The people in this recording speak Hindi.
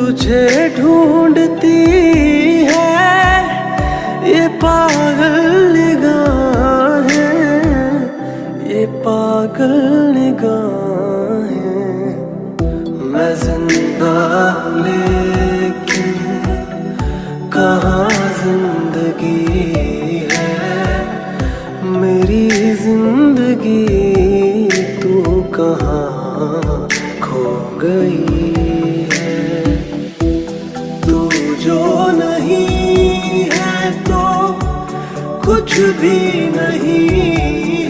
तुझे ढूंढती है ये पागल निगाहें, ये पागल निगाहें। मैं जिंदा लेकिन कहाँ जिंदगी है, मेरी जिंदगी तू कहाँ खो गई है। तू जो नहीं है तो कुछ भी नहीं